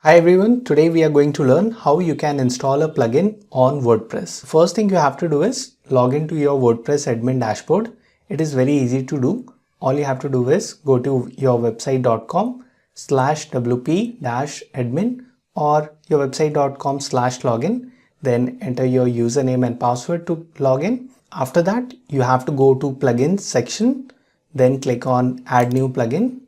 Hi everyone, today we are going to learn how you can install a plugin on WordPress. First thing you have to do is log into your WordPress admin dashboard. It is very easy to do. All you have to do is go to your website.com/wp-admin or your website.com/login. Then enter your username and password to log in. After that, you have to go to plugins section. Then click on add new plugin.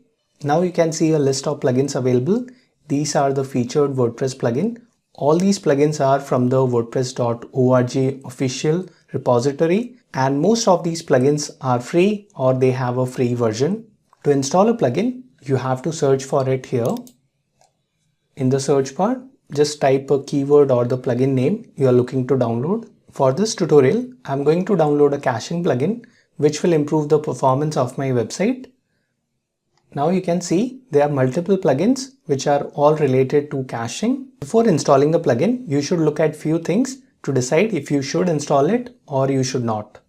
Now you can see a list of plugins available. These are the featured WordPress plugin. All these plugins are from the wordpress.org official repository, and most of these plugins are free or they have a free version. To install a plugin, you have to search for it here. In the search bar, just type a keyword or the plugin name you are looking to download. For this tutorial, I'm going to download a caching plugin which will improve the performance of my website. Now you can see there are multiple plugins which are all related to caching. Before installing the plugin, you should look at few things to decide if you should install it or you should not.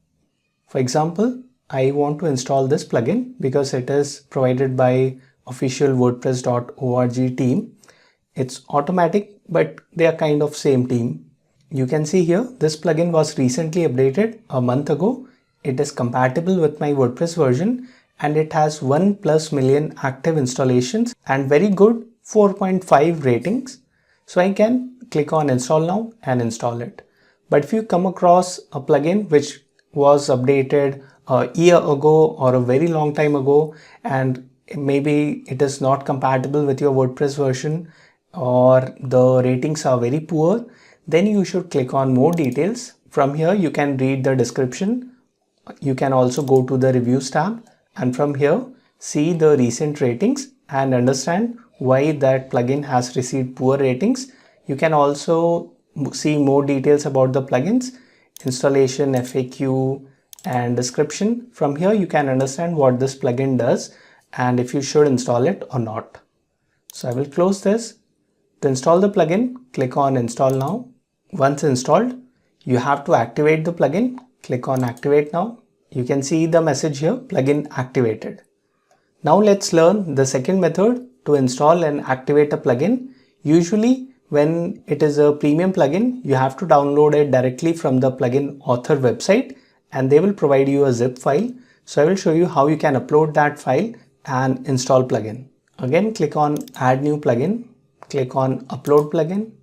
For example, I want to install this plugin because it is provided by official wordpress.org team. It's automatic, but they are kind of same team. You can see here this plugin was recently updated a month ago. It is compatible with my WordPress version and it has 1+ million active installations and very good 4.5 ratings. So I can click on install now and install it. But if you come across a plugin which was updated a year ago or a very long time ago and maybe it is not compatible with your WordPress version or the ratings are very poor, then you should click on more details. From here you can read the description. You can also go to the reviews tab and from here see the recent ratings and understand why that plugin has received poor ratings. You can also see more details about the plugins, installation, FAQ and description. From here you can understand what this plugin does and if you should install it or not. So I will close this. To install the plugin, click on install now. Once installed, you have to activate the plugin. Click on activate now. You can see the message here, plugin activated. Now let's learn the second method to install and activate a plugin. Usually when it is a premium plugin, you have to download it directly from the plugin author website and they will provide you a zip file. So I will show you how you can upload that file and install plugin. Again, click on add new plugin. Click on upload plugin.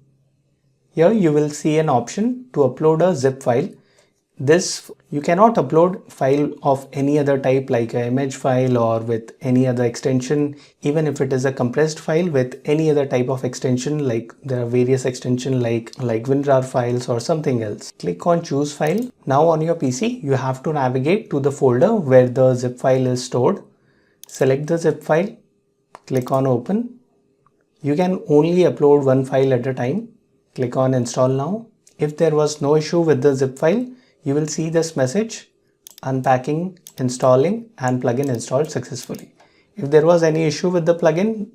Here you will see an option to upload a zip file. This you cannot upload file of any other type like an image file or with any other extension, even if it is a compressed file with any other type of extension, like there are various extensions like WinRAR files or something else. Click on choose file. Now on your PC you have to navigate to the folder where the zip file is stored. Select the zip file, click on open. You can only upload one file at a time. Click on install now. If there was no issue with the zip file, you will see this message, unpacking, installing and plugin installed successfully. If there was any issue with the plugin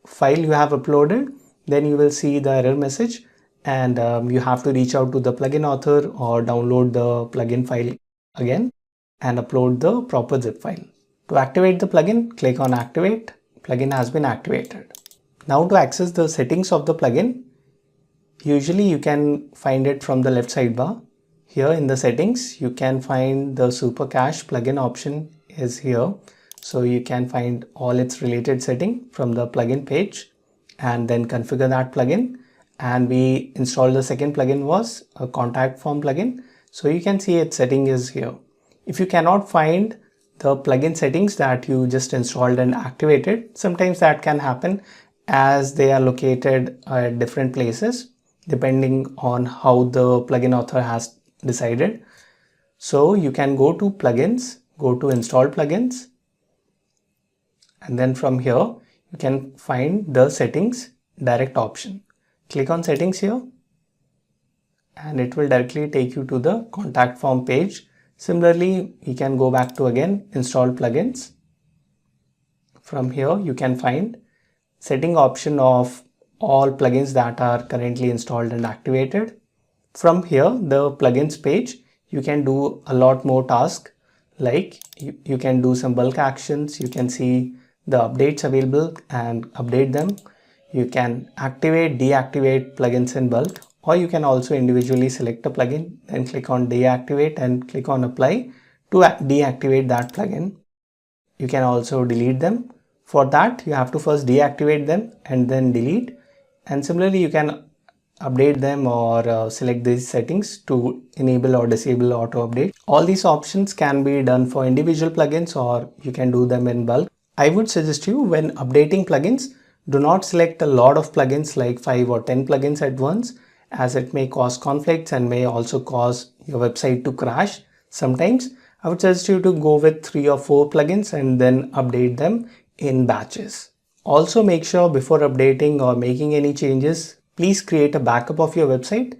file you have uploaded, then you will see the error message and you have to reach out to the plugin author or download the plugin file again and upload the proper zip file. To activate the plugin, click on activate. Plugin has been activated. Now to access the settings of the plugin, usually you can find it from the left sidebar. Here in the settings, you can find the super cache plugin option is here. So you can find all its related setting from the plugin page and then configure that plugin. And we installed the second plugin was a contact form plugin. So you can see its setting is here. If you cannot find the plugin settings that you just installed and activated, sometimes that can happen as they are located at different places depending on how the plugin author has decided. So you can go to plugins, go to install plugins, and then from here you can find the settings direct option. Click on settings here and it will directly take you to the contact form page. Similarly, you can go back to again install plugins. From here you can find setting option of all plugins that are currently installed and activated. From here, the plugins page, you can do a lot more tasks, like you can do some bulk actions. You can see the updates available and update them. You can activate, deactivate plugins in bulk, or you can also individually select a plugin, then click on deactivate and click on apply to deactivate that plugin. You can also delete them. For that, you have to first deactivate them and then delete. And similarly, you can update them or select these settings to enable or disable auto update. All these options can be done for individual plugins, or you can do them in bulk. I would suggest you, when updating plugins, do not select a lot of plugins like 5 or 10 plugins at once, as it may cause conflicts and may also cause your website to crash. Sometimes I would suggest you to go with 3 or 4 plugins and then update them in batches. Also, make sure before updating or making any changes, please create a backup of your website